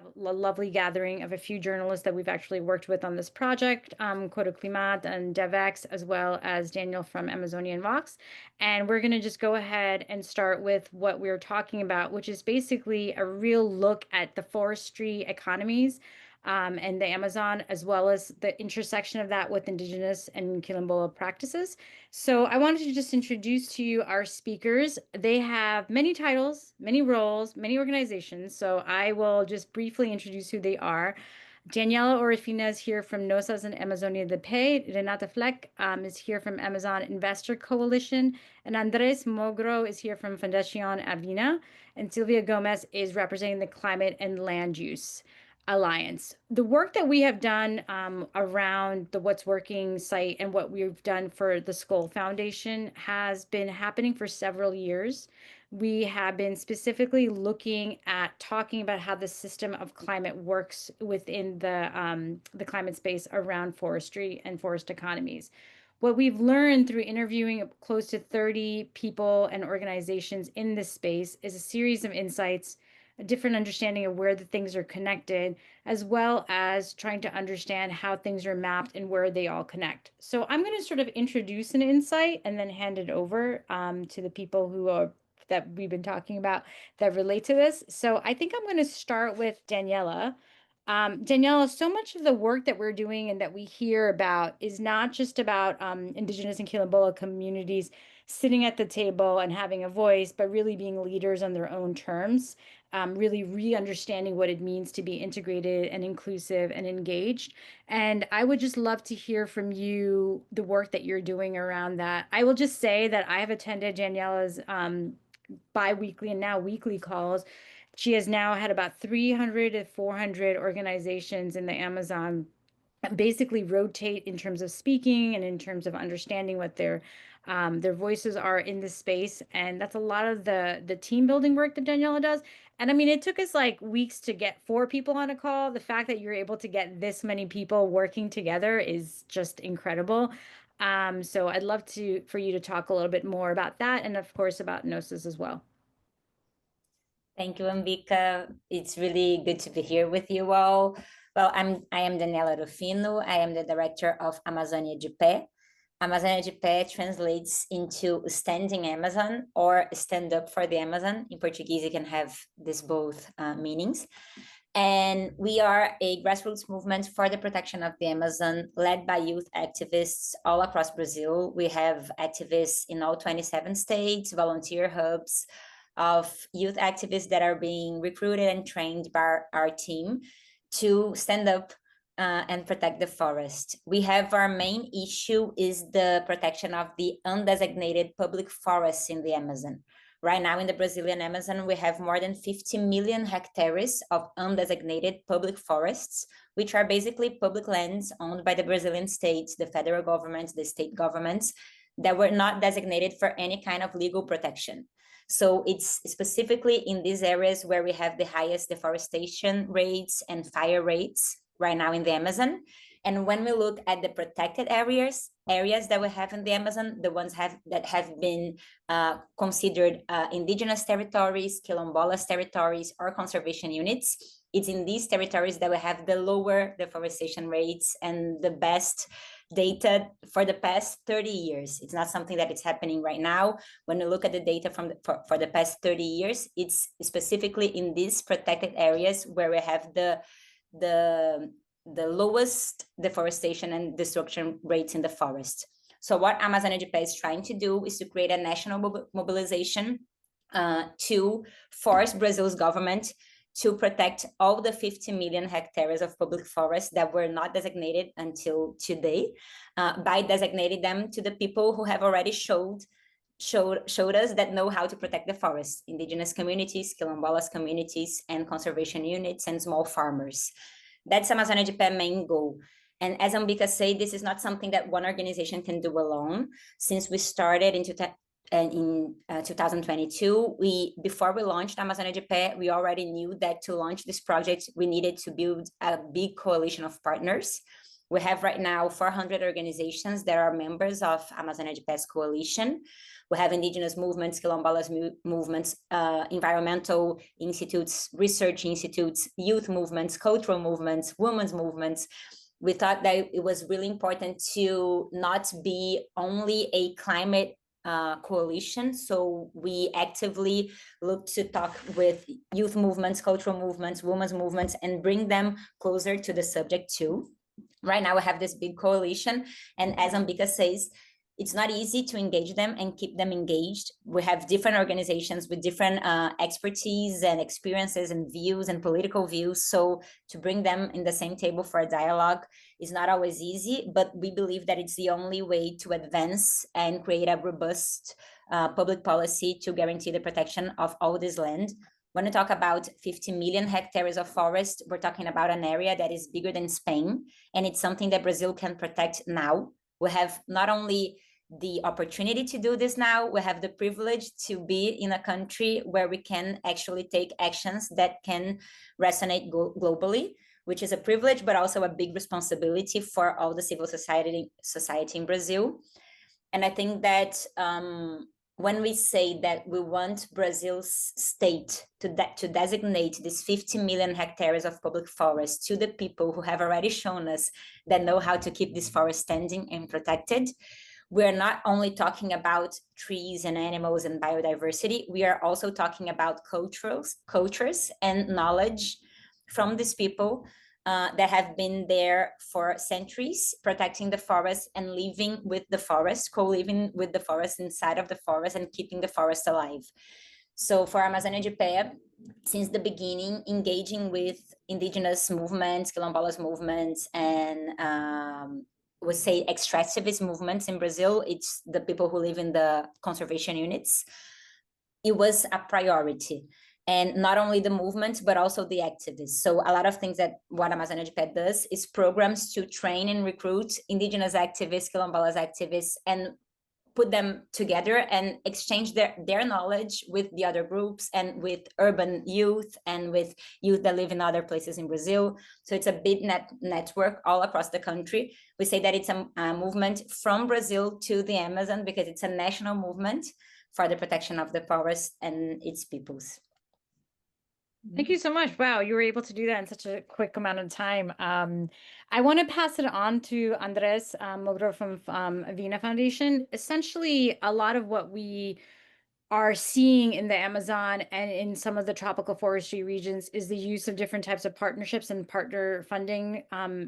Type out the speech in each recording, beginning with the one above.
have a lovely gathering of a few journalists that we've actually worked with on this project, Coro Climat and DevX, as well as Daniel from Amazonian Vox. And we're going to just go ahead and start with what we're talking about, which is basically a real look at the forestry economies and the Amazon, as well as the intersection of that with Indigenous and Quilombola practices. So I wanted to just introduce to you our speakers. They have many titles, many roles, many organizations. So I will just briefly introduce who they are. Daniela Orifina is here from Nosas and Amazonia de Pay. Renata Fleck is here from Amazon Investor Coalition. And Andres Mogro is here from Fundación Avina. And Silvia Gomez is representing the Climate and Land Use Alliance. The work that we have done around the What's Working site and what we've done for the Skoll Foundation has been happening for several years. We have been specifically looking at talking about how the system of climate works within the climate space around forestry and forest economies. What we've learned through interviewing close to 30 people and organizations in this space is a series of insights, a different understanding of where the things are connected, as well as trying to understand how things are mapped and where they all connect. So I'm going to sort of introduce an insight and then hand it over to the people who are that we've been talking about that relate to this. So I think I'm going to start with Daniela. Daniela, so much of the work that we're doing and that we hear about is not just about Indigenous and Quilombola communities sitting at the table and having a voice, but really being leaders on their own terms, really re-understanding what it means to be integrated and inclusive and engaged. And I would just love to hear from you the work that you're doing around that. I will just say that I have attended Daniela's bi-weekly and now weekly calls. She has now had about 300 to 400 organizations in the Amazon basically rotate in terms of speaking and in terms of understanding what their voices are in this space. And that's a lot of the team building work that Daniela does. And I mean, it took us like weeks to get 4 people on a call. The fact that you're able to get this many people working together is just incredible. So I'd love for you to talk a little bit more about that, and of course about Gnosis as well. Thank you, Ambika. It's really good to be here with you all. Well, I am Daniela Rufino. I am the director of Amazônia de Pé. Amazônia de Pé translates into standing Amazon or stand up for the Amazon. In Portuguese, you can have this both meanings. And we are a grassroots movement for the protection of the Amazon, led by youth activists all across Brazil. We have activists in all 27 states, volunteer hubs of youth activists that are being recruited and trained by our team to stand up and protect the forest. We have our main issue is the protection of the undesignated public forests in the Amazon. Right now in the Brazilian Amazon, we have more than 50 million hectares of undesignated public forests, which are basically public lands owned by the Brazilian states, the federal governments, the state governments, that were not designated for any kind of legal protection. So it's specifically in these areas where we have the highest deforestation rates and fire rates right now in the Amazon. And when we look at the protected areas that we have in the Amazon, the ones that have been considered indigenous territories, quilombolas territories, or conservation units, it's in these territories that we have the lower deforestation rates and the best data for the past 30 years. It's not something that is happening right now. When we look at the data for the past 30 years, it's specifically in these protected areas where we have the lowest deforestation and destruction rates in the forest. So what Amazônia de Pé is trying to do is to create a national mobilization to force Brazil's government to protect all the 50 million hectares of public forests that were not designated until today, by designating them to the people who have already showed us that know how to protect the forests: indigenous communities, quilombolas communities, and conservation units and small farmers. That's Amazônia de Pé main goal. And as Ambika said, this is not something that one organization can do alone. Since we started in 2022, before we launched Amazônia de Pé, we already knew that to launch this project, we needed to build a big coalition of partners. We have right now 400 organizations that are members of Amazônia de Pés Coalition. We have indigenous movements, quilombolas movements, environmental institutes, research institutes, youth movements, cultural movements, women's movements. We thought that it was really important to not be only a climate coalition. So we actively look to talk with youth movements, cultural movements, women's movements, and bring them closer to the subject too. Right now we have this big coalition, and as Ambika says, it's not easy to engage them and keep them engaged. We have different organizations with different expertise and experiences and views and political views. So to bring them in the same table for a dialogue is not always easy, but we believe that it's the only way to advance and create a robust public policy to guarantee the protection of all this land. When we talk about 50 million hectares of forest, we're talking about an area that is bigger than Spain, and it's something that Brazil can protect now. We have not only the opportunity to do this now, we have the privilege to be in a country where we can actually take actions that can resonate globally, which is a privilege, but also a big responsibility for all the civil society in Brazil. And I think that when we say that we want Brazil's state to designate these 50 million hectares of public forest to the people who have already shown us that know how to keep this forest standing and protected, we're not only talking about trees and animals and biodiversity, we are also talking about cultures and knowledge from these people that have been there for centuries, protecting the forest and living with the forest, co-living with the forest, inside of the forest, and keeping the forest alive. So for Amazônia de Pé, since the beginning, engaging with indigenous movements, quilombolas movements, and we say extractivist movements in Brazil, it's the people who live in the conservation units, it was a priority. And not only the movement, but also the activists. So a lot of things that what Amazônia de Pé does is programs to train and recruit indigenous activists, quilombolas activists, and put them together and exchange their knowledge with the other groups and with urban youth and with youth that live in other places in Brazil. So it's a big network all across the country. We say that it's a movement from Brazil to the Amazon because it's a national movement for the protection of the forest and its peoples. Thank you so much. Wow, you were able to do that in such a quick amount of time. I want to pass it on to Andres Mogro from Avena Foundation. Essentially, a lot of what we are seeing in the Amazon and in some of the tropical forestry regions is the use of different types of partnerships and partner funding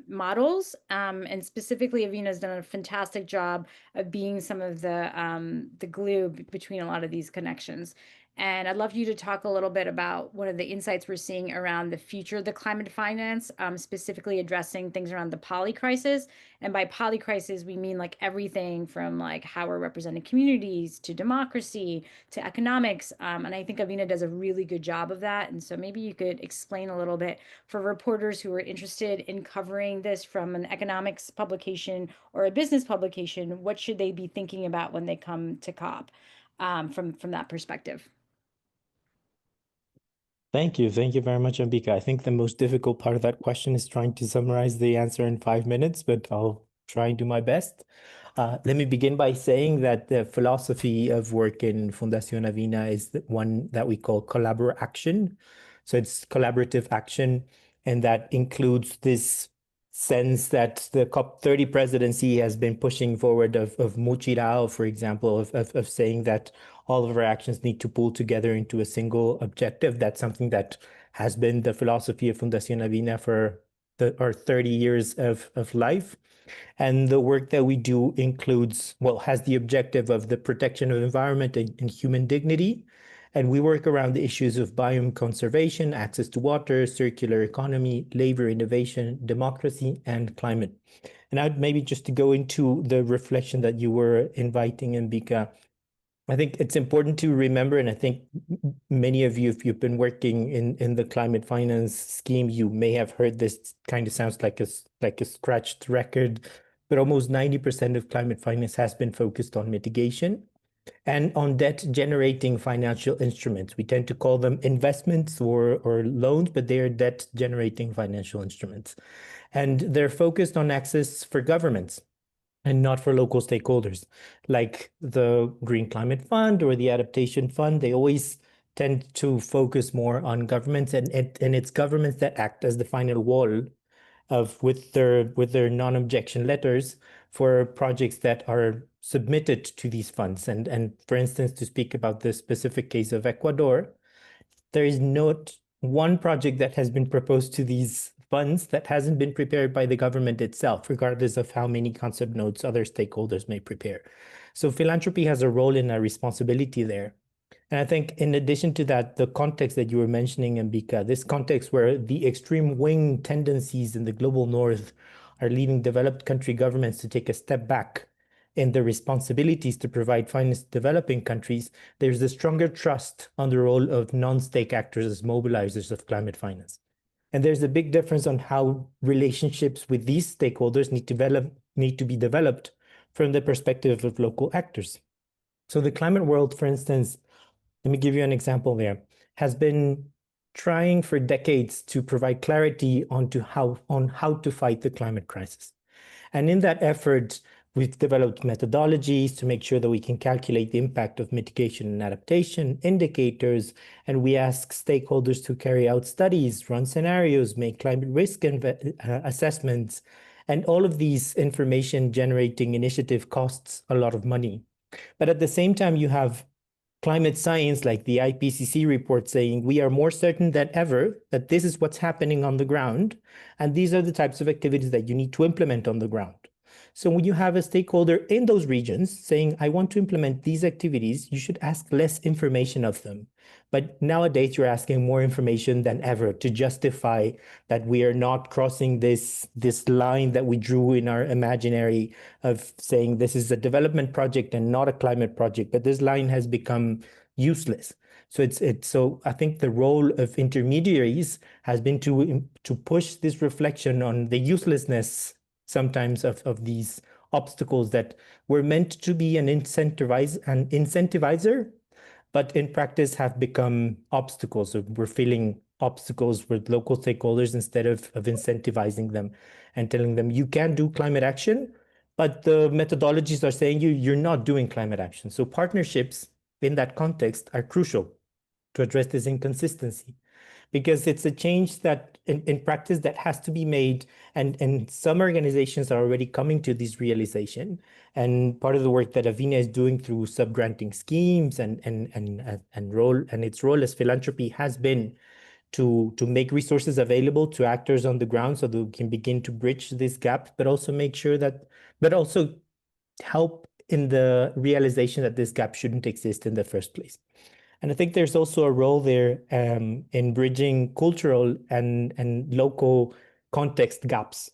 models. And specifically, Avena has done a fantastic job of being some of the glue between a lot of these connections. And I'd love you to talk a little bit about one of the insights we're seeing around the future of the climate finance, specifically addressing things around the poly crisis. And by poly crisis, we mean like everything from like how we're representing communities to democracy to economics. And I think Avena does a really good job of that. And so maybe you could explain a little bit for reporters who are interested in covering this from an economics publication or a business publication, what should they be thinking about when they come to COP from that perspective? Thank you. Thank you very much, Ambika. I think the most difficult part of that question is trying to summarize the answer in 5 minutes, but I'll try and do my best. Let me begin by saying that the philosophy of work in Fundación Avena is the one that we call action. So it's collaborative action, and that includes this sense that the COP30 presidency has been pushing forward of multilateral, for example, of saying that all of our actions need to pull together into a single objective. That's something that has been the philosophy of Fundación Avena for our 30 years of life. And the work that we do includes, well, has the objective of the protection of environment and human dignity. And we work around the issues of biome conservation, access to water, circular economy, labor innovation, democracy, and climate. And I'd maybe just to go into the reflection that you were inviting, Mbika, I think it's important to remember, and I think many of you, if you've been working in the climate finance scheme, you may have heard this. Kind of sounds like a scratched record, but almost 90% of climate finance has been focused on mitigation. and on debt-generating financial instruments. We tend to call them investments or loans, but they are debt-generating financial instruments. And they're focused on access for governments and not for local stakeholders, like the Green Climate Fund or the Adaptation Fund. They always tend to focus more on governments, and it's governments that act as the final wall of with their non-objection letters for projects that are submitted to these funds. And for instance, to speak about the specific case of Ecuador, there is not one project that has been proposed to these funds that hasn't been prepared by the government itself, regardless of how many concept notes other stakeholders may prepare. So philanthropy has a role and a responsibility there. And I think in addition to that, the context that you were mentioning, Ambika, this context where the extreme wing tendencies in the global north are leading developed country governments to take a step back in their responsibilities to provide finance to developing countries, there's a stronger trust on the role of non-state actors as mobilizers of climate finance. And there's a big difference on how relationships with these stakeholders need to be developed from the perspective of local actors. So the climate world, for instance, let me give you an example there, has been trying for decades to provide clarity on how to fight the climate crisis. And in that effort, we've developed methodologies to make sure that we can calculate the impact of mitigation and adaptation, indicators, and we ask stakeholders to carry out studies, run scenarios, make climate risk assessments, and all of these information generating initiative costs a lot of money. But at the same time, you have climate science like the IPCC report saying we are more certain than ever that this is what's happening on the ground, and these are the types of activities that you need to implement on the ground. So when you have a stakeholder in those regions saying, I want to implement these activities, you should ask less information of them. But nowadays, you're asking more information than ever to justify that we are not crossing this line that we drew in our imaginary of saying this is a development project and not a climate project. But this line has become useless. So I think the role of intermediaries has been to push this reflection on the uselessness sometimes of these obstacles that were meant to be an incentivizer, but in practice have become obstacles. So we're filling obstacles with local stakeholders instead of incentivizing them and telling them you can do climate action, but the methodologies are saying you're not doing climate action. So partnerships in that context are crucial to address this inconsistency, because it's a change that in practice that has to be made, and some organizations are already coming to this realization. And part of the work that Avina is doing through subgranting schemes and its role as philanthropy has been to make resources available to actors on the ground so that we can begin to bridge this gap, but also help in the realization that this gap shouldn't exist in the first place. And I think there's also a role there in bridging cultural and local context gaps.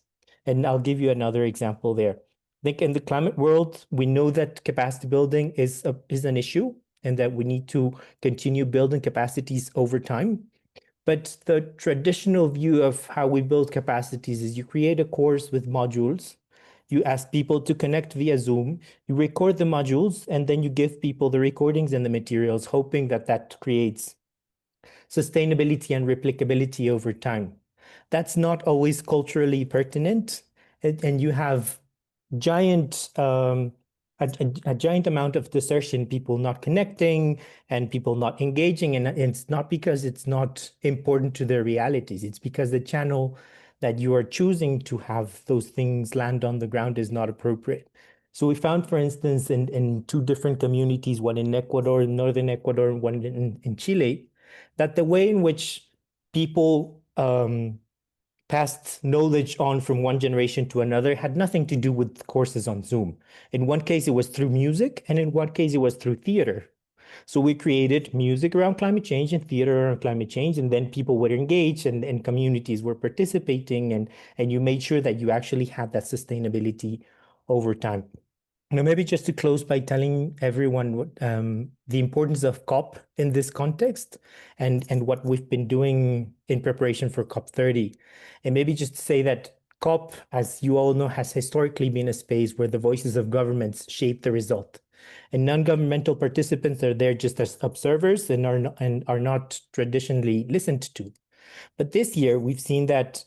And I'll give you another example there. I think in the climate world, we know that capacity building is an issue and that we need to continue building capacities over time. But the traditional view of how we build capacities is you create a course with modules, you ask people to connect via Zoom, you record the modules, and then you give people the recordings and the materials, hoping that that creates sustainability and replicability over time. That's not always culturally pertinent, and you have giant a giant amount of desertion, people not connecting and people not engaging. And it's not because it's not important to their realities. It's because the channel that you are choosing to have those things land on the ground is not appropriate. So we found, for instance, in two different communities, one in Ecuador, northern Ecuador, and one in Chile, that the way in which people passed knowledge on from one generation to another had nothing to do with courses on Zoom. In one case, it was through music, and in one case, it was through theater. So we created music around climate change and theater around climate change, and then people were engaged and communities were participating, and you made sure that you actually had that sustainability over time. Now, maybe just to close by telling everyone what, the importance of COP in this context and what we've been doing in preparation for COP30. And maybe just to say that COP, as you all know, has historically been a space where the voices of governments shape the result. And non-governmental participants are there just as observers and are not traditionally listened to. But this year, we've seen that,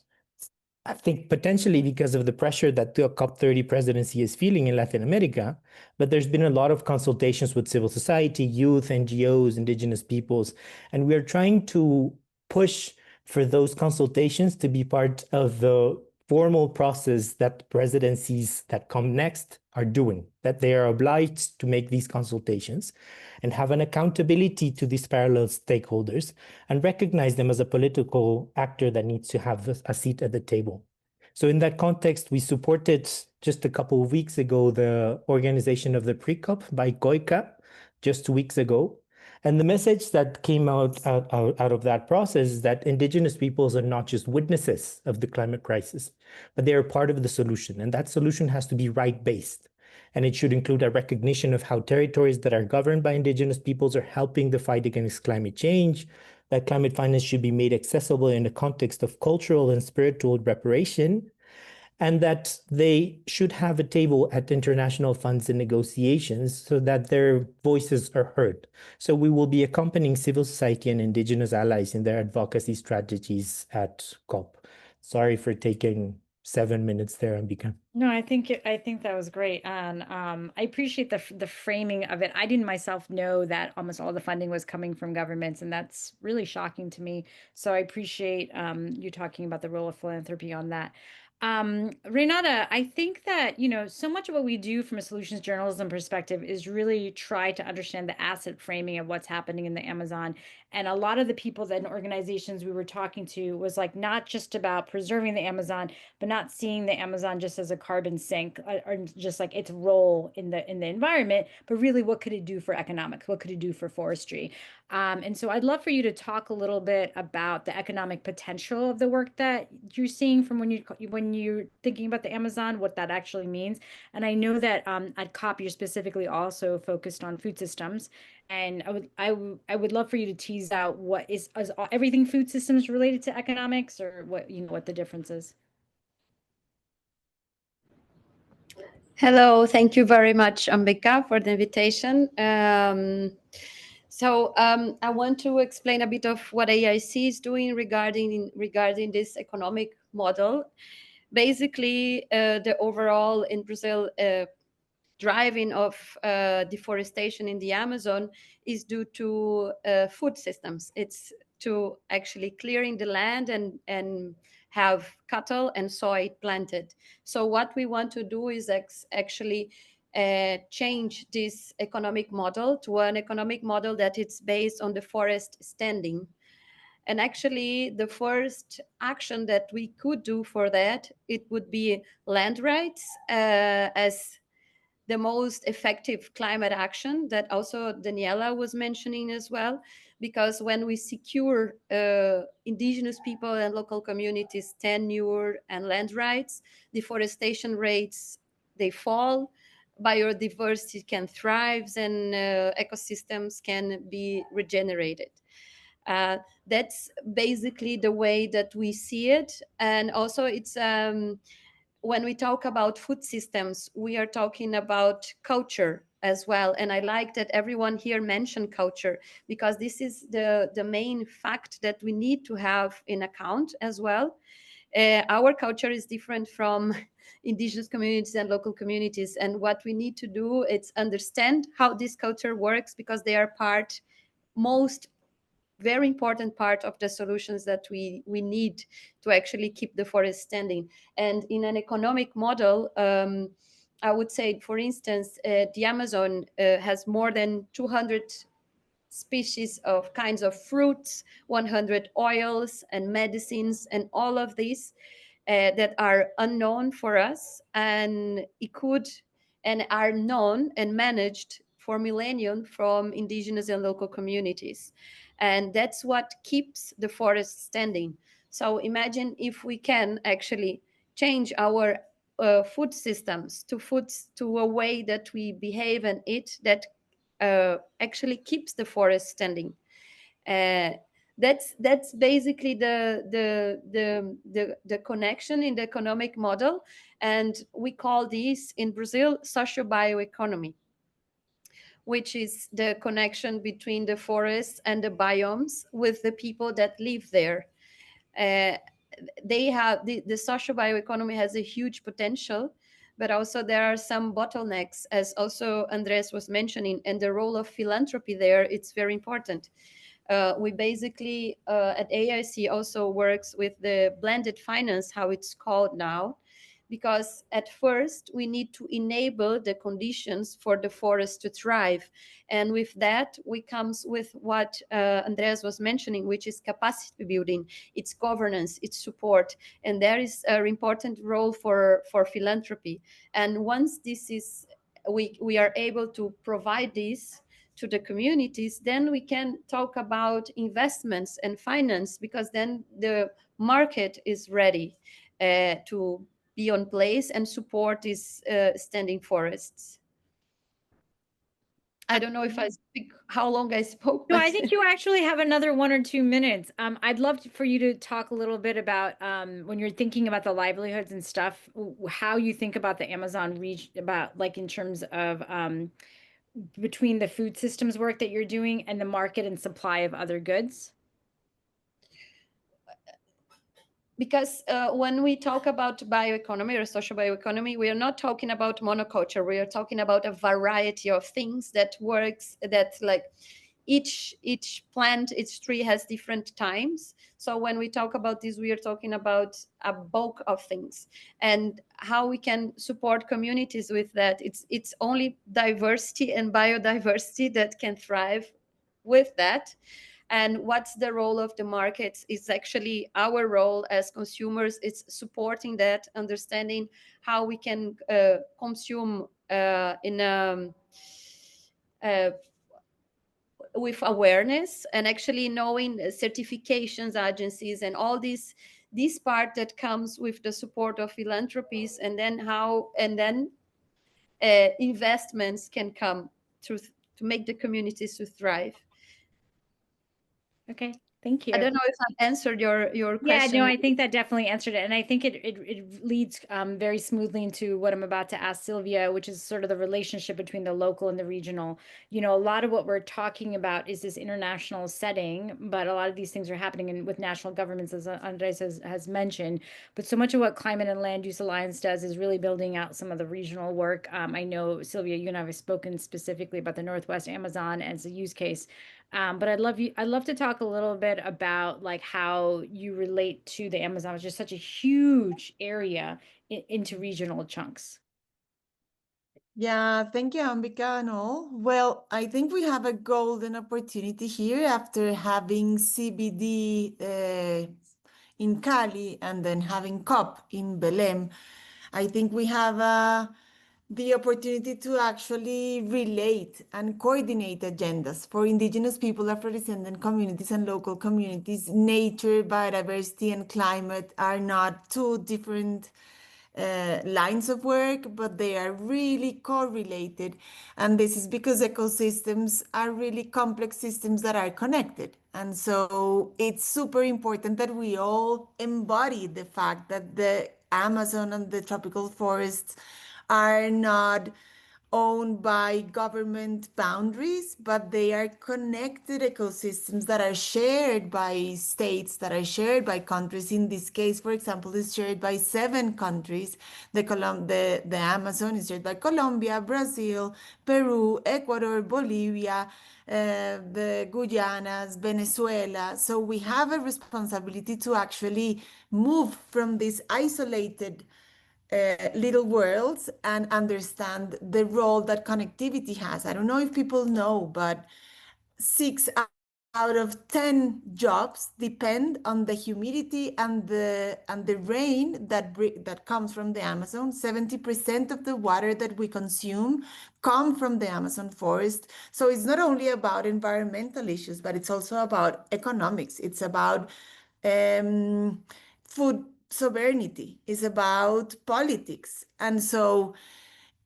I think potentially because of the pressure that the COP30 presidency is feeling in Latin America, but there's been a lot of consultations with civil society, youth, NGOs, indigenous peoples, and we are trying to push for those consultations to be part of the formal process that presidencies that come next are doing, that they are obliged to make these consultations and have an accountability to these parallel stakeholders and recognize them as a political actor that needs to have a seat at the table. So in that context, we supported just a couple of weeks ago the organization of the pre-COP by COICA just 2 weeks ago. And the message that came out of that process is that indigenous peoples are not just witnesses of the climate crisis, but they are part of the solution. And that solution has to be right-based. And it should include a recognition of how territories that are governed by indigenous peoples are helping the fight against climate change, that climate finance should be made accessible in the context of cultural and spiritual reparation, and that they should have a table at international funds and negotiations so that their voices are heard. So we will be accompanying civil society and indigenous allies in their advocacy strategies at COP. Sorry for taking 7 minutes there, Ambika. No, I think that was great, and I appreciate the framing of it. I didn't myself know that almost all the funding was coming from governments, and that's really shocking to me. So I appreciate you talking about the role of philanthropy on that. Renata, I think that, so much of what we do from a solutions journalism perspective is really try to understand the asset framing of what's happening in the Amazon. And a lot of the people and organizations we were talking to was like not just about preserving the Amazon, but not seeing the Amazon just as a carbon sink or just like its role in the environment, but really what could it do for economics? What could it do for forestry? And so I'd love for you to talk a little bit about the economic potential of the work that you're seeing from when you're thinking about the Amazon, what that actually means. And I know that at COP you're specifically also focused on food systems, and I would love for you to tease out what is everything food systems related to economics, or what the difference is. Hello, thank you very much, Ambika, for the invitation. I want to explain a bit of what AIC is doing regarding this economic model. Basically, the overall in Brazil driving of deforestation in the Amazon is due to food systems. It's to actually clearing the land and have cattle and soy planted. So what we want to do is actually change this economic model to an economic model that it's based on the forest standing. And actually, the first action that we could do for that, it would be land rights as the most effective climate action that also Daniela was mentioning as well, because when we secure indigenous people and local communities tenure and land rights, deforestation rates, they fall, biodiversity can thrive, and ecosystems can be regenerated. That's basically the way that we see it. And also it's when we talk about food systems, we are talking about culture as well. And I like that everyone here mentioned culture, because this is the main fact that we need to have in account as well. Our culture is different from indigenous communities and local communities. And what we need to do is understand how this culture works, because they are most very important part of the solutions that we need to actually keep the forest standing. And in an economic model, I would say, for instance, the Amazon has more than 200 species of kinds of fruits, 100 oils and medicines, and all of these that are unknown for us, and it could and are known and managed for millennia from indigenous and local communities. And that's what keeps the forest standing. So imagine if we can actually change our food systems to a way that we behave and eat that actually keeps the forest standing. That's basically the connection in the economic model, and we call this in Brazil socio-bioeconomy. which is the connection between the forests and the biomes with the people that live there. Uh, they have the social bioeconomy has a huge potential, but also there are some bottlenecks, as also Andres was mentioning, and the role of philanthropy there, it's very important. We basically at AIC also works with the blended finance, how it's called now, because at first we need to enable the conditions for the forest to thrive, and with that we comes with what Andreas was mentioning, which is capacity building, its governance, its support, and there is an important role for philanthropy. And once this is we are able to provide this to the communities, then we can talk about investments and finance, because then the market is ready to be on place and support these standing forests. I don't know if I speak how long I spoke. No, but I think you actually have another 1 or 2 minutes. I'd love for you to talk a little bit about when you're thinking about the livelihoods and stuff, how you think about the Amazon region, about like in terms of between the food systems work that you're doing and the market and supply of other goods. Because when we talk about bioeconomy or social bioeconomy, we are not talking about monoculture. We are talking about a variety of things that works, that like each plant, each tree has different times. So when we talk about this, we are talking about a bulk of things, and how we can support communities with that. It's only diversity and biodiversity that can thrive with that. And what's the role of the markets is actually our role as consumers. It's supporting that, understanding how we can consume in with awareness, and actually knowing certifications agencies and all this part that comes with the support of philanthropies, and then investments can come to make the communities to thrive. Okay, thank you. I don't know if I answered your Yeah, question. no, I think that definitely answered it. And I think it leads very smoothly into what I'm about to ask Sylvia, which is sort of the relationship between the local and the regional. You know, a lot of what we're talking about is this international setting, but a lot of these things are happening with national governments, as Andres has mentioned. But so much of what Climate and Land Use Alliance does is really building out some of the regional work. I know, Sylvia, you and I have spoken specifically about the Northwest Amazon as a use case. But I'd love to talk a little bit about like how you relate to the Amazon, which is such a huge area into regional chunks. Yeah, thank you, Ambika. No, well, I think we have a golden opportunity here after having CBD in Cali and then having COP in Belém. I think we have the opportunity to actually relate and coordinate agendas for Indigenous people, Afro-descendant communities, and local communities. Nature, biodiversity, and climate are not two different lines of work, but they are really correlated. And this is because ecosystems are really complex systems that are connected. And so it's super important that we all embody the fact that the Amazon and the tropical forests are not owned by government boundaries, but they are connected ecosystems that are shared by states, that are shared by countries. In this case, for example, is shared by 7 countries. The Amazon is shared by Colombia, Brazil, Peru, Ecuador, Bolivia, the Guyanas, Venezuela. So we have a responsibility to actually move from this isolated little worlds and understand the role that connectivity has. I don't know if people know, but 6 out of 10 jobs depend on the humidity and the rain that comes from the Amazon. 70% of the water that we consume come from the Amazon forest. So it's not only about environmental issues, but it's also about economics. It's about food sovereignty, is about politics. And so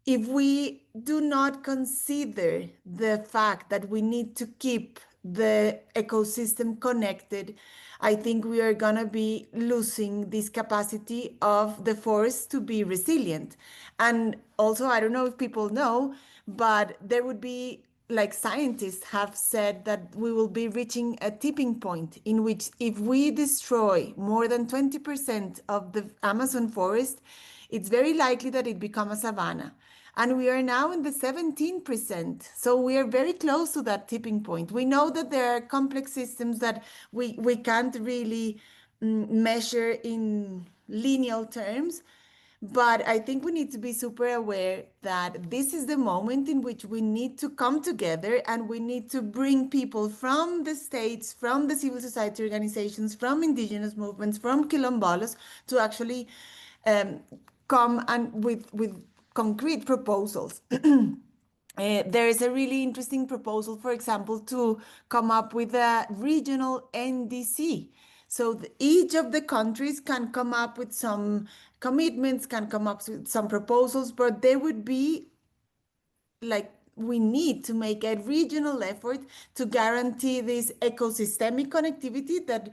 if we do not consider the fact that we need to keep the ecosystem connected, I think we are going to be losing this capacity of the forest to be resilient. And also, I don't know if people know, but there would be like scientists have said that we will be reaching a tipping point in which if we destroy more than 20% of the Amazon forest, it's very likely that it becomes a savanna. And we are now in the 17%. So we are very close to that tipping point. We know that there are complex systems that we can't really measure in linear terms. But I think we need to be super aware that this is the moment in which we need to come together and we need to bring people from the states, from the civil society organizations, from indigenous movements, from quilombolas to actually um, come and with concrete proposals. There is a really interesting proposal, for example, to come up with a regional NDC. So each of the countries can come up with some commitments, can come up with some proposals, but there would be like we need to make a regional effort to guarantee this ecosystemic connectivity that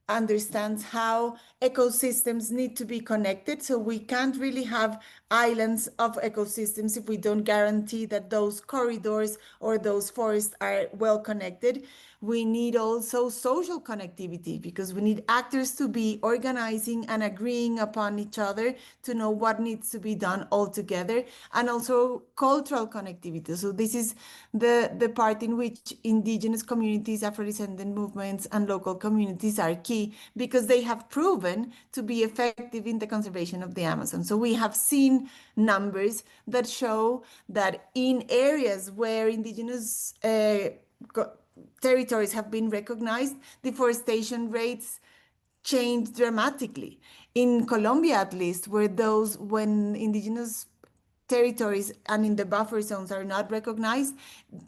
understands how ecosystems need to be connected. So we can't really have islands of ecosystems if we don't guarantee that those corridors or those forests are well connected. We need also social connectivity because we need actors to be organizing and agreeing upon each other to know what needs to be done all together, and also cultural connectivity. So this is the part in which indigenous communities, Afro-descendant movements, and local communities are key because they have proven to be effective in the conservation of the Amazon. So we have seen numbers that show that in areas where indigenous territories have been recognized, deforestation rates changed dramatically. In Colombia, at least, where those, when indigenous territories and in the buffer zones are not recognized,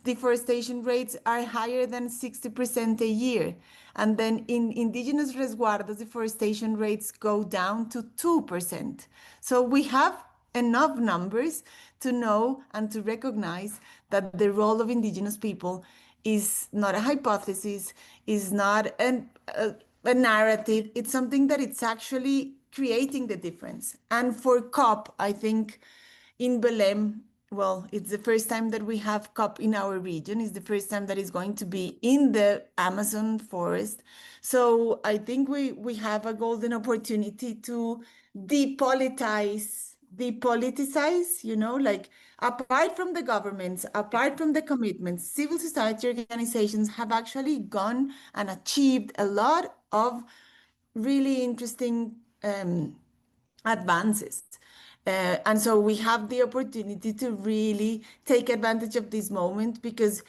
deforestation rates are higher than 60% a year. And then in indigenous resguardos, deforestation rates go down to 2%. So we have enough numbers to know and to recognize that the role of indigenous people is not a hypothesis, is not a narrative. It's something that it's actually creating the difference. And for COP, I think in Belém, well, it's the first time that we have COP in our region. It's the first time that it's going to be in the Amazon forest. So I think we have a golden opportunity to depoliticize, like apart from the governments, apart from the commitments, civil society organizations have actually gone and achieved a lot of really interesting advances. And so we have the opportunity to really take advantage of this moment because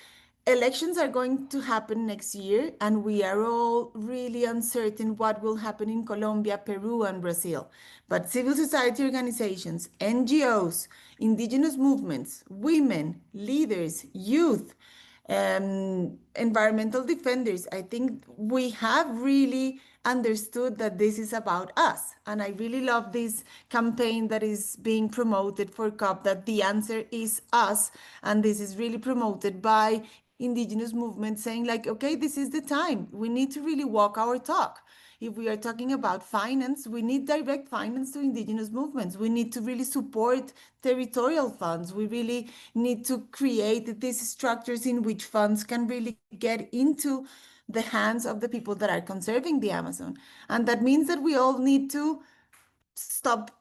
elections are going to happen next year, and we are all really uncertain what will happen in Colombia, Peru, and Brazil. But civil society organizations, NGOs, indigenous movements, women, leaders, youth, environmental defenders, I think we have really understood that this is about us. And I really love this campaign that is being promoted for COP, that the answer is us. And this is really promoted by indigenous movements saying like, okay, this is the time. We need to really walk our talk. If we are talking about finance, we need direct finance to indigenous movements. We need to really support territorial funds. We really need to create these structures in which funds can really get into the hands of the people that are conserving the Amazon. And that means that we all need to stop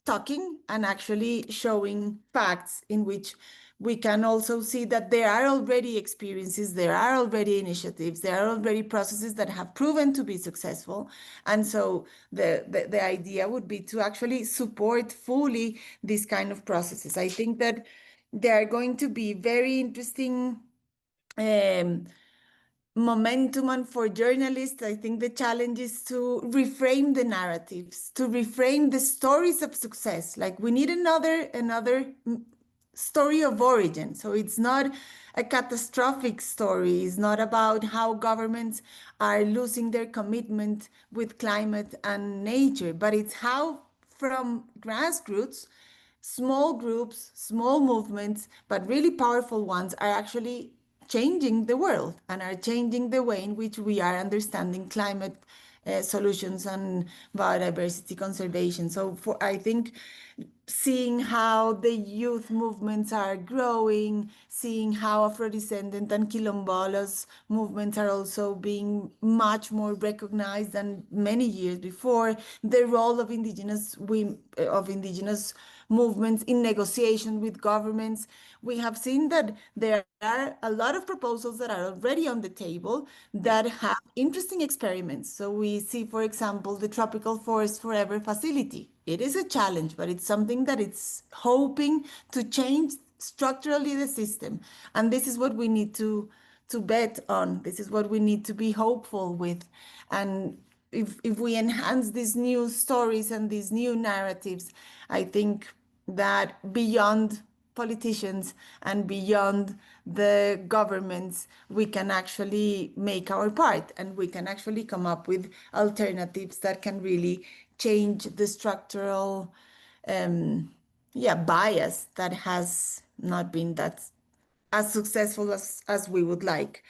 talking and actually showing facts in which we can also see that there are already experiences, there are already initiatives, there are already processes that have proven to be successful. And so the idea would be to actually support fully these kind of processes. I think that there are going to be very interesting momentum, and for journalists, I think the challenge is to reframe the narratives, to reframe the stories of success. Like we need another story of origin. So it's not a catastrophic story. It's not about how governments are losing their commitment with climate and nature, but it's how from grassroots, small groups, small movements, but really powerful ones are actually changing the world and are changing the way in which we are understanding climate solutions and biodiversity conservation. So I think seeing how the youth movements are growing, seeing how Afro-descendant and Quilombolas movements are also being much more recognized than many years before, the role of indigenous women, of indigenous movements in negotiation with governments. We have seen that there are a lot of proposals that are already on the table that have interesting experiments. So we see, for example, the Tropical Forest Forever facility. It is a challenge, but it's something that it's hoping to change structurally the system. And this is what we need to bet on. This is what we need to be hopeful with. And if we enhance these new stories and these new narratives, I think that beyond politicians and beyond the governments, we can actually make our part and we can actually come up with alternatives that can really change the structural bias that has not been that as successful as we would like.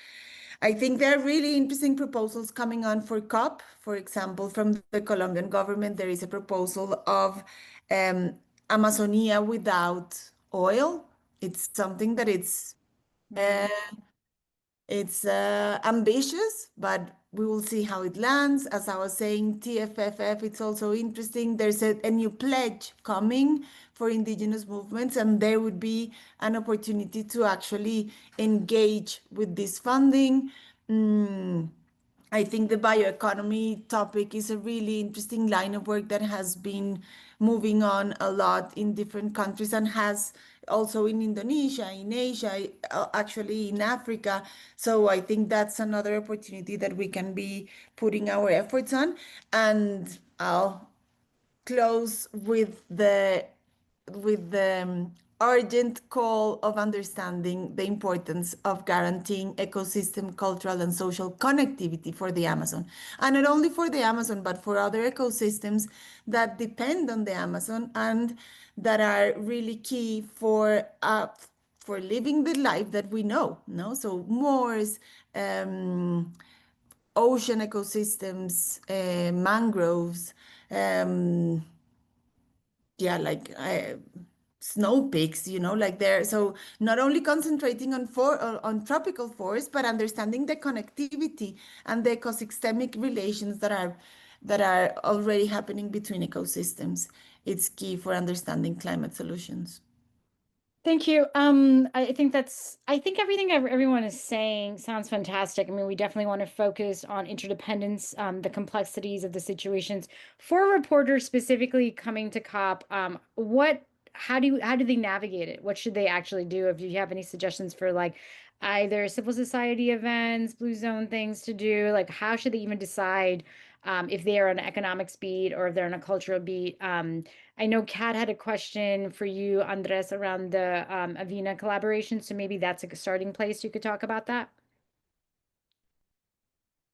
I think there are really interesting proposals coming on for COP. For example, from the Colombian government, there is a proposal of Amazonia without oil. It's something that uh, it's ambitious, but we will see how it lands. As I was saying, TFFF, it's also interesting. There's a new pledge coming for indigenous movements, and there would be an opportunity to actually engage with this funding. I think the bioeconomy topic is a really interesting line of work that has been moving on a lot in different countries and has also in Indonesia, in Asia, actually in Africa. So I think that's another opportunity that we can be putting our efforts on. And I'll close with the urgent call of understanding the importance of guaranteeing ecosystem, cultural, and social connectivity for the Amazon. And not only for the Amazon, but for other ecosystems that depend on the Amazon and that are really key for living the life that we know. No, so moors, ocean ecosystems, mangroves. Um, yeah, like snow peaks, like there. So not only concentrating on tropical forests, but understanding the connectivity and the ecosystemic relations that are already happening between ecosystems. It's key for understanding climate solutions. Thank you. I think everything everyone is saying sounds fantastic. I mean, we definitely want to focus on interdependence, the complexities of the situations. For reporters specifically coming to COP, how do they navigate it? What should they actually do? If you have any suggestions for like either civil society events, blue zone things to do, like how should they even decide if they are on an economics beat or if they're on a cultural beat? I know Kat had a question for you, Andres, around the Avena collaboration. So maybe that's a starting place. You could talk about that.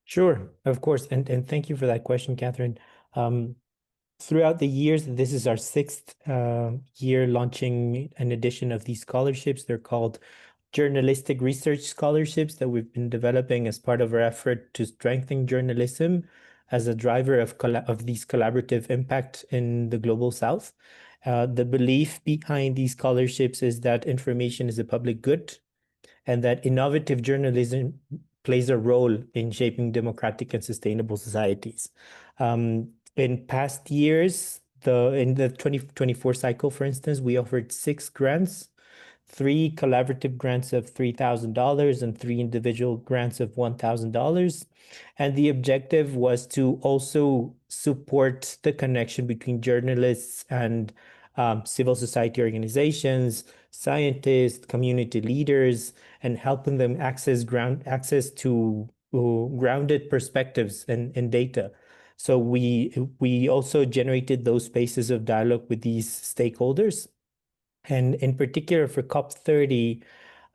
Sure, of course. And thank you for that question, Catherine. Throughout the years, this is our sixth year launching an edition of these scholarships. They're called journalistic research scholarships that we've been developing as part of our effort to strengthen journalism as a driver of these collaborative impact in the global South. The belief behind these scholarships is that information is a public good and that innovative journalism plays a role in shaping democratic and sustainable societies. In past years, in the 2024 cycle, for instance, we offered 6 grants, 3 collaborative grants of $3,000 and 3 individual grants of $1,000. And the objective was to also support the connection between journalists and civil society organizations, scientists, community leaders, and helping them access to grounded perspectives and data. So we also generated those spaces of dialogue with these stakeholders. And in particular for COP30,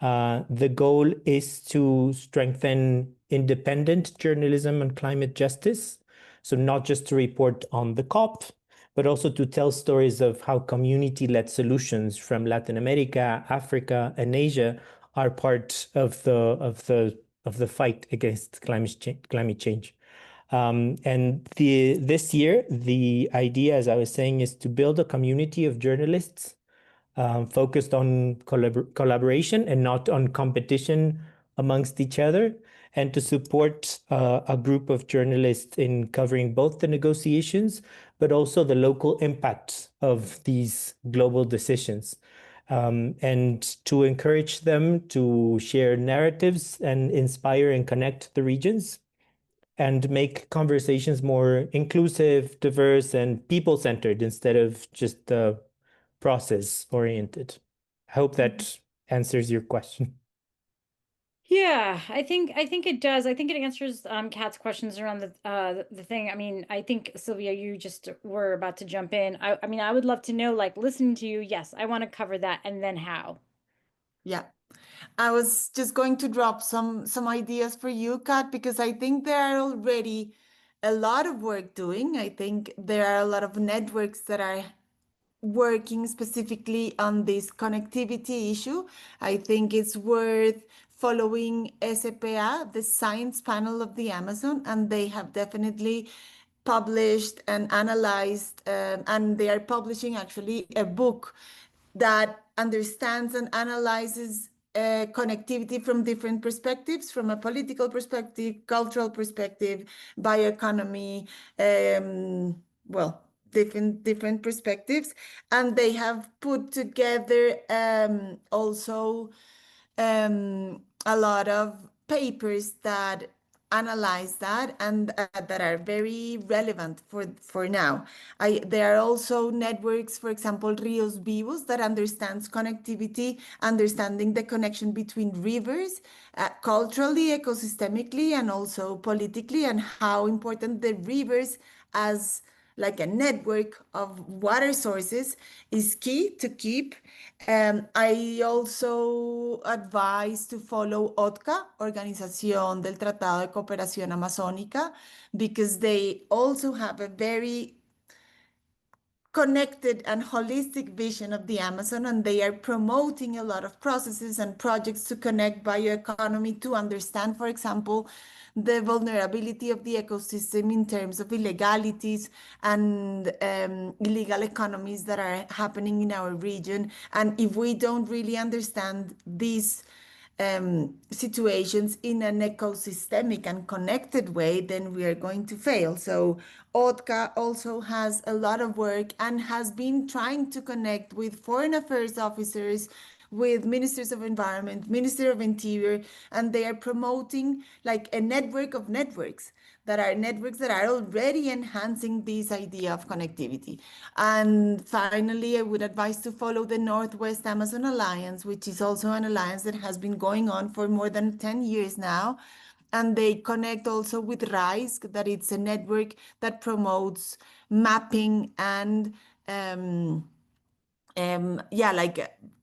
the goal is to strengthen independent journalism and climate justice. So not just to report on the COP, but also to tell stories of how community-led solutions from Latin America, Africa, and Asia are part of the fight against climate change. And this year, the idea, as I was saying, is to build a community of journalists focused on collaboration and not on competition amongst each other, and to support a group of journalists in covering both the negotiations, but also the local impacts of these global decisions. And to encourage them to share narratives and inspire and connect the regions and make conversations more inclusive, diverse, and people-centered instead of just process-oriented. I hope that answers your question. Yeah, I think it does. I think it answers Kat's questions around the thing. I mean, I think Sylvia, you just were about to jump in. I mean, I would love to know, like, listening to you, yes, I want to cover that, and then how. Yeah. I was just going to drop some ideas for you, Kat, because I think there are already a lot of work doing. I think there are a lot of networks that are working specifically on this connectivity issue. I think it's worth following SPA, the Science Panel of the Amazon, and they have definitely published and analyzed, and they are publishing actually a book that understands and analyzes connectivity from different perspectives, from a political perspective, cultural perspective, bioeconomy, well, different perspectives, and they have put together also a lot of papers that analyze that and that are very relevant for now. There are also networks, for example, Rios Vivos, that understands connectivity, understanding the connection between rivers, culturally, ecosystemically, and also politically, and how important the rivers as like a network of water sources is key to keep. I also advise to follow OTCA, Organización del Tratado de Cooperación Amazónica, because they also have a very connected and holistic vision of the Amazon, and they are promoting a lot of processes and projects to connect bioeconomy to understand, for example, the vulnerability of the ecosystem in terms of illegalities and illegal economies that are happening in our region. And if we don't really understand these situations in an ecosystemic and connected way, then we are going to fail. So OTCA also has a lot of work and has been trying to connect with foreign affairs officers, with ministers of environment, minister of interior, and they are promoting like a network of networks that are already enhancing this idea of connectivity. And finally, I would advise to follow the Northwest Amazon Alliance, which is also an alliance that has been going on for more than 10 years now. And they connect also with RISE, that it's a network that promotes mapping and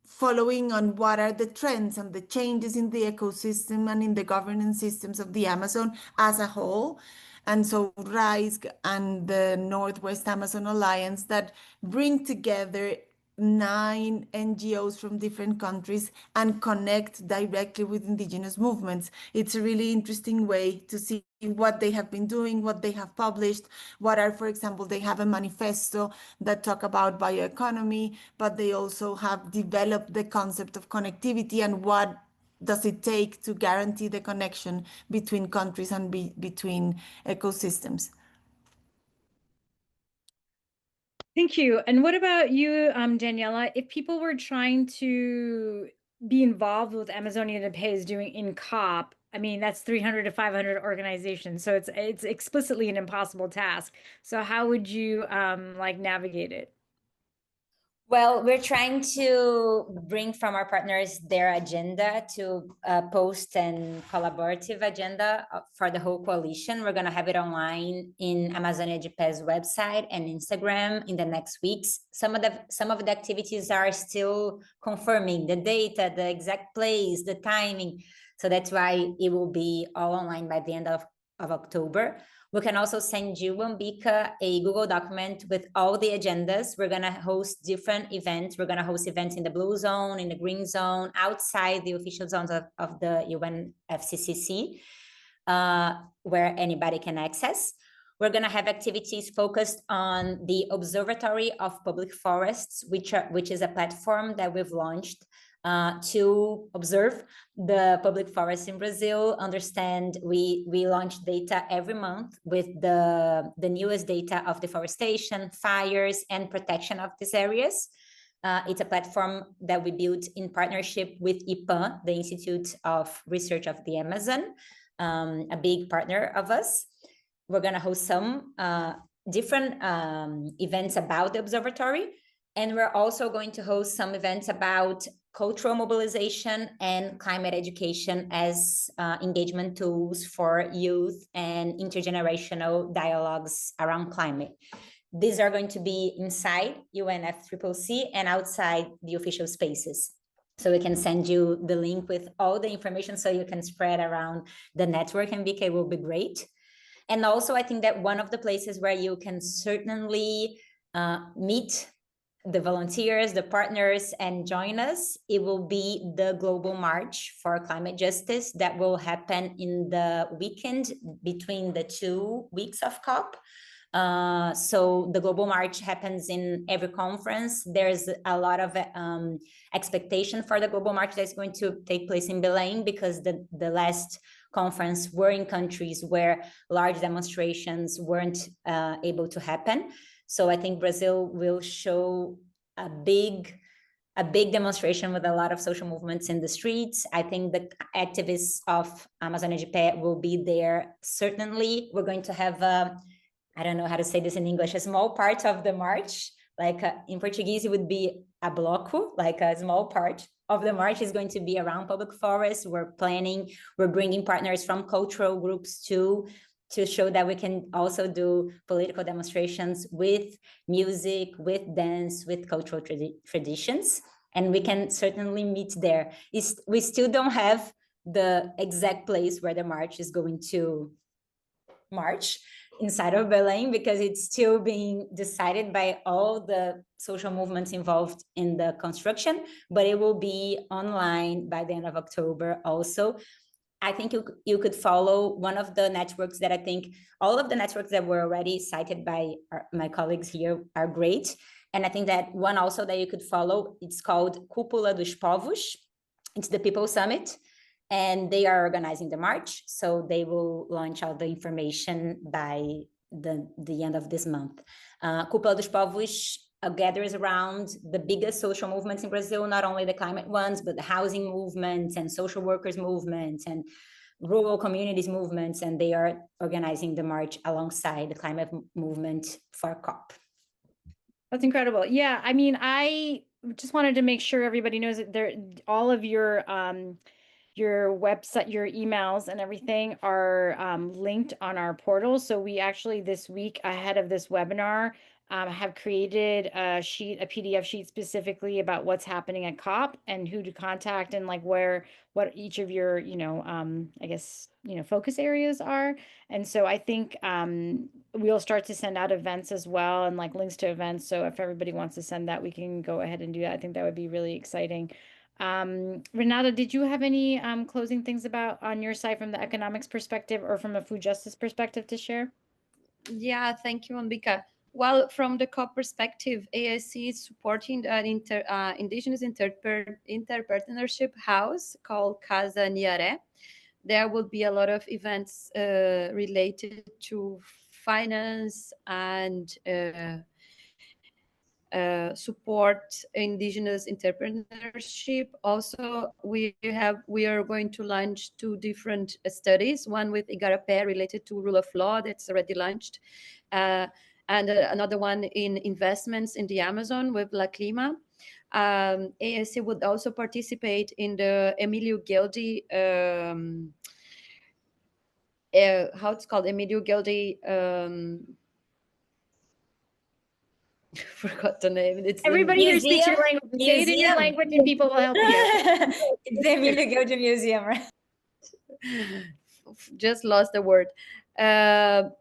following on what are the trends and the changes in the ecosystem and in the governance systems of the Amazon as a whole. And so RISE and the Northwest Amazon Alliance that bring together 9 NGOs from different countries and connect directly with indigenous movements. It's a really interesting way to see what they have been doing, what they have published, what are, for example, they have a manifesto that talk about bioeconomy, but they also have developed the concept of connectivity and what does it take to guarantee the connection between countries and between ecosystems. Thank you. And what about you, Daniela? If people were trying to be involved with Amazonia de Pé is doing in COP, I mean, that's 300 to 500 organizations. So it's explicitly an impossible task. So how would you like navigate it? Well, we're trying to bring from our partners their agenda to post and collaborative agenda for the whole coalition. We're going to have it online in Amazonia de Pé's website and Instagram in the next weeks. Some of the activities are still confirming the data, the exact place, the timing. So that's why it will be all online by the end of October. We can also send you, Ambika, a Google document with all the agendas. We're going to host different events. We're going to host events in the blue zone, in the green zone, outside the official zones of the UNFCCC. where anybody can access. We're going to have activities focused on the Observatory of Public Forests, which is a platform that we've launched to observe the public forests in Brazil. Understand we launch data every month with the newest data of deforestation, fires, and protection of these areas. It's a platform that we built in partnership with IPAN, the Institute of Research of the Amazon, a big partner of us. We're going to host some different events about the observatory. And we're also going to host some events about cultural mobilization and climate education as engagement tools for youth and intergenerational dialogues around climate. These are going to be inside UNFCCC and outside the official spaces. So we can send you the link with all the information so you can spread around the network, and BK will be great. And also, I think that one of the places where you can certainly meet the volunteers, the partners, and join us, it will be the Global March for Climate Justice that will happen in the weekend between the 2 weeks of COP. So the Global March happens in every conference. There's a lot of expectation for the Global March that's going to take place in Belém, because the last conference were in countries where large demonstrations weren't able to happen. So I think Brazil will show a big demonstration with a lot of social movements in the streets. I think the activists of Amazônia de Pé will be there. Certainly, we're going to have I don't know how to say this in English, a small part of the march. Like in Portuguese, it would be a bloco, like a small part of the march is going to be around public forests. We're bringing partners from cultural groups to show that we can also do political demonstrations with music, with dance, with cultural traditions. And we can certainly meet there. We still don't have the exact place where the march is going to march inside of Belém, because it's still being decided by all the social movements involved in the construction, but it will be online by the end of October also. I think you could follow one of the networks that I think all of the networks that were already cited by my colleagues here are great. And I think that one also that you could follow, it's called Cúpula dos Povos. It's the People Summit, and they are organizing the march. So they will launch all the information by the end of this month. Cúpula dos Povos gathers around the biggest social movements in Brazil, not only the climate ones, but the housing movements and social workers movements and rural communities movements. And they are organizing the march alongside the climate movement for COP. That's incredible. Yeah, I mean, I just wanted to make sure everybody knows that all of your website, your emails and everything are linked on our portal. So we actually this week ahead of this webinar have created a PDF sheet specifically about what's happening at COP and who to contact and like what each of your, I guess, focus areas are. And so I think we'll start to send out events as well and like links to events. So if everybody wants to send that, we can go ahead and do that. I think that would be really exciting. Renata, did you have any closing things on your side from the economics perspective or from a food justice perspective to share? Yeah, thank you, Ambika. Well, from the COP perspective, AIC is supporting an Indigenous interpartnership house called Casa Niaré. There will be a lot of events related to finance and support Indigenous entrepreneurship. Also, we are going to launch 2 different studies, one with Igarapé related to rule of law that's already launched, and another one in investments in the Amazon with La Clima. ASC would also participate in the Emilio Guildi, how it's called, Emilio Guildi, forgot the name. It's everybody here speaks your language. Say it in your language and people will help you. It's the Emilio Guildi Museum, right? Just lost the word.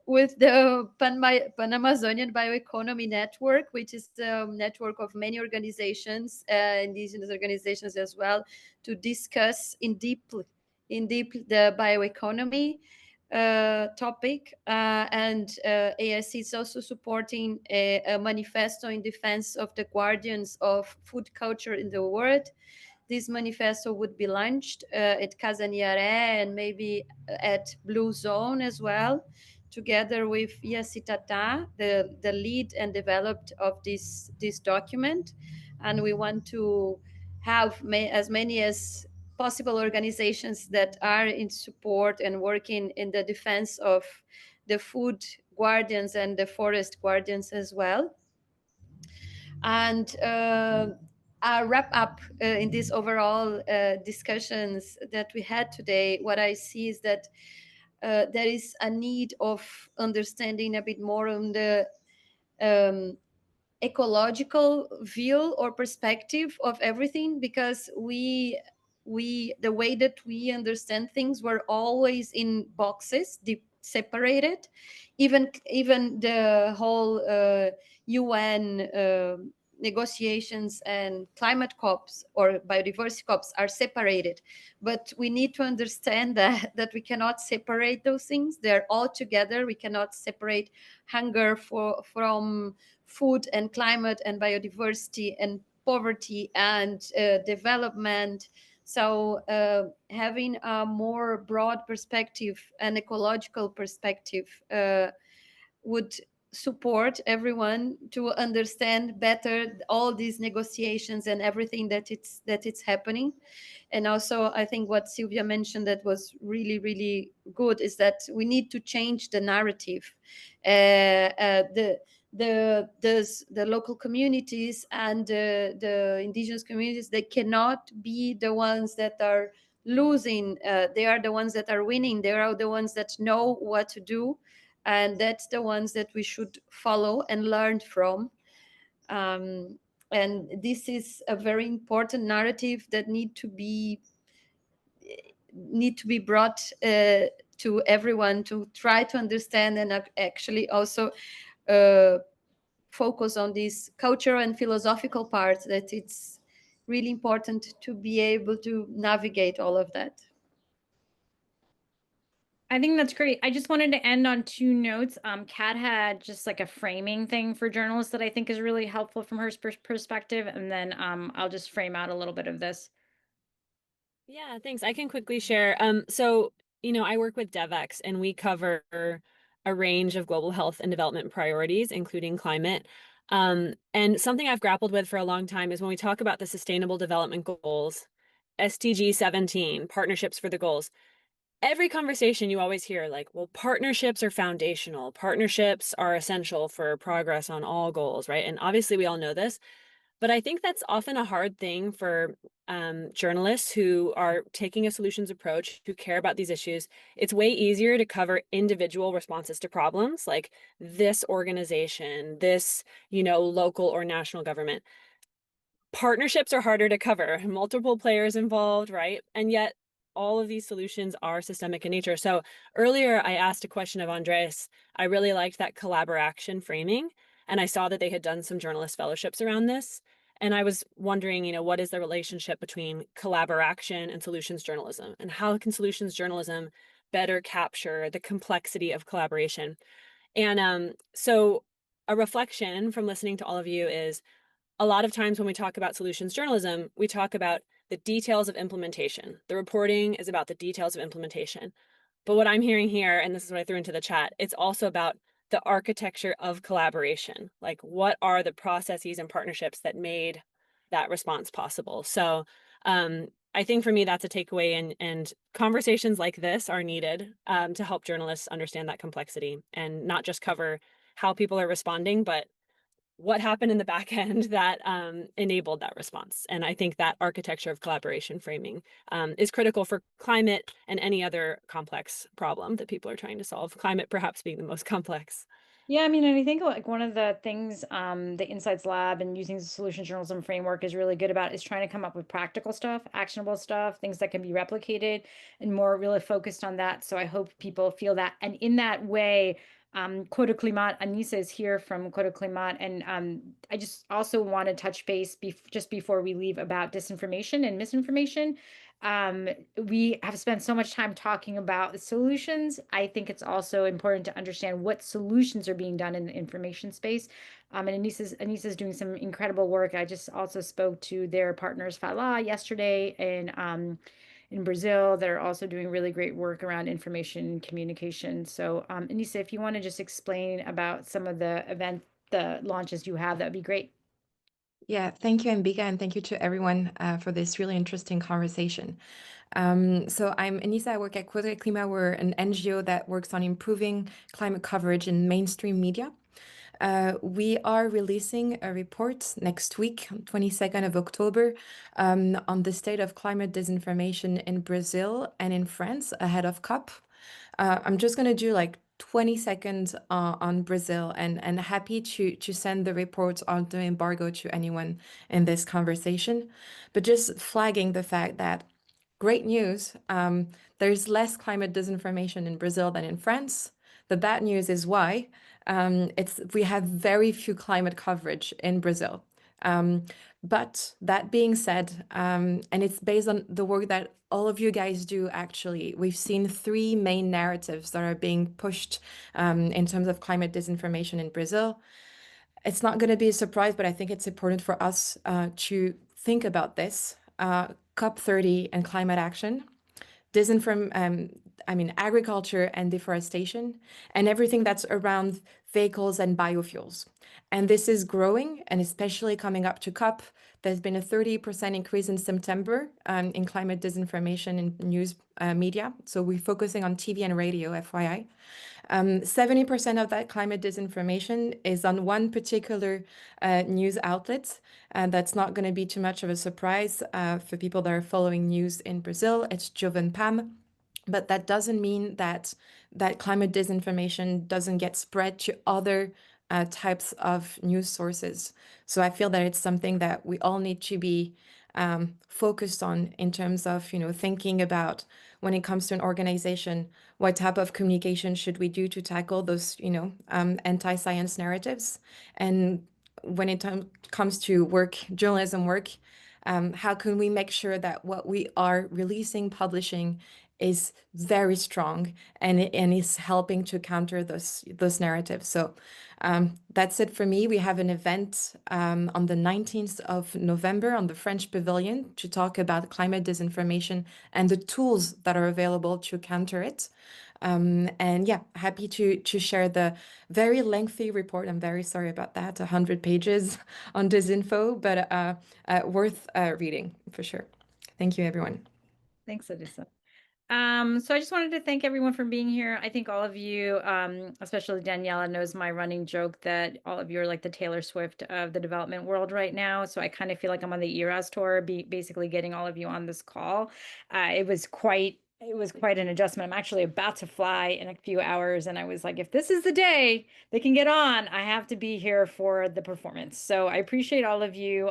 With the Pan-Amazonian Bioeconomy Network, which is a network of many organizations, indigenous organizations as well, to discuss in deep the bioeconomy. topic, and AIC is also supporting a manifesto in defense of the guardians of food culture in the world. This manifesto would be launched at Casaniare and maybe at Blue Zone as well, together with Yasitata, the lead and developed of this document. And we want to have as many as possible organizations that are in support and working in the defense of the food guardians and the forest guardians as well. And a wrap up in these overall discussions that we had today, what I see is that there is a need of understanding a bit more on the um, ecological view or perspective of everything, because the way that we understand things were always in boxes, separated. Even the whole UN negotiations and climate COPs or biodiversity COPs are separated, but we need to understand that we cannot separate those things. They're all together. We cannot separate hunger from food and climate and biodiversity and poverty and development. So having a more broad perspective, an ecological perspective, would support everyone to understand better all these negotiations and everything that it's happening. And also, I think what Sylvia mentioned that was really, really good is that we need to change the narrative. The local communities and the indigenous communities, they cannot be the ones that are losing. They are the ones that are winning. They are the ones that know what to do, and that's the ones that we should follow and learn from. Um, and this is a very important narrative that need to be brought to everyone to try to understand, and actually also focus on this cultural and philosophical part, that it's really important to be able to navigate all of that. I think that's great. I just wanted to end on two notes. Kat had just like a framing thing for journalists that I think is really helpful from her perspective, and then I'll just frame out a little bit of this. Yeah, thanks. I can quickly share. So, I work with DevEx, and we cover a range of global health and development priorities, including climate. And something I've grappled with for a long time is when we talk about the Sustainable Development Goals, SDG 17, partnerships for the goals. Every conversation you always hear, like, well, partnerships are foundational. Partnerships are essential for progress on all goals, right? And obviously, we all know this. But I think that's often a hard thing for journalists who are taking a solutions approach, who care about these issues. It's way easier to cover individual responses to problems, like this organization, this, local or national government. Partnerships are harder to cover, multiple players involved, right? And yet all of these solutions are systemic in nature. So earlier I asked a question of Andres. I really liked that collaboration framing, and I saw that they had done some journalist fellowships around this. And I was wondering, what is the relationship between collaboration and solutions journalism? And how can solutions journalism better capture the complexity of collaboration? And so a reflection from listening to all of you is, a lot of times when we talk about solutions journalism, we talk about the details of implementation. The reporting is about the details of implementation. But what I'm hearing here, and this is what I threw into the chat, it's also about the architecture of collaboration. Like, what are the processes and partnerships that made that response possible? So I think for me, that's a takeaway, and conversations like this are needed to help journalists understand that complexity and not just cover how people are responding, but what happened in the back end that enabled that response. And I think that architecture of collaboration framing is critical for climate and any other complex problem that people are trying to solve, climate perhaps being the most complex. Yeah, I mean, and I think like one of the things the Insights Lab and using the solution journalism framework is really good about is trying to come up with practical stuff, actionable stuff, things that can be replicated, and more really focused on that. So I hope people feel that. And in that way, Code Climat, Anissa is here from Code Climat, and I just also want to touch base just before we leave about disinformation and misinformation. We have spent so much time talking about the solutions. I think it's also important to understand what solutions are being done in the information space. And Anissa's doing some incredible work. I just also spoke to their partners Fala yesterday in Brazil that are also doing really great work around information communication. So, Anissa, if you want to just explain about some of the launches you have, that'd be great. Yeah, thank you, Ambika, and thank you to everyone for this really interesting conversation. So I'm Anissa, I work at Quadra Clima. We're an NGO that works on improving climate coverage in mainstream media. We are releasing a report next week, 22nd of October, on the state of climate disinformation in Brazil and in France ahead of COP. I'm just going to do like 20 seconds on Brazil, and happy to send the report on the embargo to anyone in this conversation. But just flagging the fact that great news, there's less climate disinformation in Brazil than in France. The bad news is why. We have very few climate coverage in Brazil. But that being said, and it's based on the work that all of you guys do, actually, we've seen three main narratives that are being pushed in terms of climate disinformation in Brazil. It's not going to be a surprise, but I think it's important for us to think about this. COP30 and climate action, agriculture and deforestation, and everything that's around vehicles and biofuels. And this is growing, and especially coming up to COP, there's been a 30% increase in September in climate disinformation in news media. So we're focusing on TV and radio, FYI. 70% of that climate disinformation is on one particular news outlet, and that's not going to be too much of a surprise for people that are following news in Brazil. It's Joven Pam. But that doesn't mean that climate disinformation doesn't get spread to other types of news sources. So I feel that it's something that we all need to be focused on in terms of, thinking about when it comes to an organization, what type of communication should we do to tackle those, anti-science narratives? And when it comes to work, journalism work, how can we make sure that what we are releasing, publishing is very strong and is helping to counter those narratives. So that's it for me. We have an event on the 19th of November on the French Pavilion to talk about climate disinformation and the tools that are available to counter it. And yeah, happy to share the very lengthy report. I'm very sorry about that, 100 pages on disinfo, but worth reading for sure. Thank you, everyone. Thanks, Adisa. So I just wanted to thank everyone for being here. I think all of you, especially Daniela, knows my running joke that all of you are like the Taylor Swift of the development world right now. So I kind of feel like I'm on the Eras tour, basically getting all of you on this call. It was quite an adjustment. I'm actually about to fly in a few hours, and I was like, if this is the day they can get on, I have to be here for the performance. So I appreciate all of you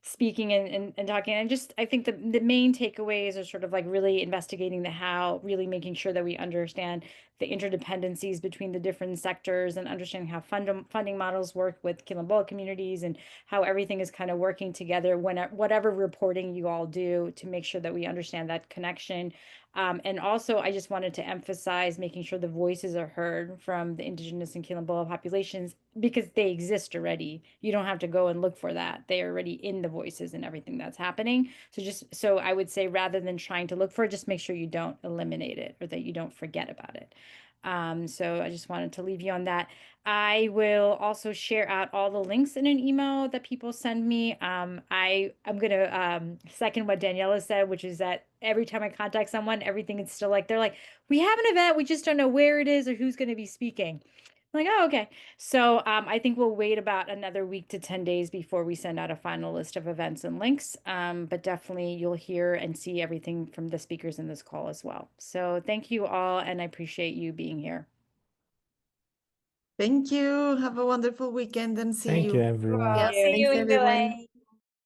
speaking and talking. And just, I think the main takeaways are sort of like really investigating the how, really making sure that we understand the interdependencies between the different sectors and understanding how funding models work with Quilombola communities and how everything is kind of working together whatever reporting you all do to make sure that we understand that connection. And also, I just wanted to emphasize making sure the voices are heard from the Indigenous and Quilombola populations because they exist already. You don't have to go and look for that. They're already in the voices and everything that's happening. So I would say rather than trying to look for it, just make sure you don't eliminate it or that you don't forget about it. So I just wanted to leave you on that. I will also share out all the links in an email that people send me. I'm going to second what Daniela said, which is that every time I contact someone, everything is still like, they're like, we have an event, we just don't know where it is or who's going to be speaking. I'm like, oh, okay. So I think we'll wait about another week to 10 days before we send out a final list of events and links. But definitely you'll hear and see everything from the speakers in this call as well. So thank you all, and I appreciate you being here. Thank you. Have a wonderful weekend and see you. Thank you, everyone. Yeah, see you Thanks, in everyone. Belém.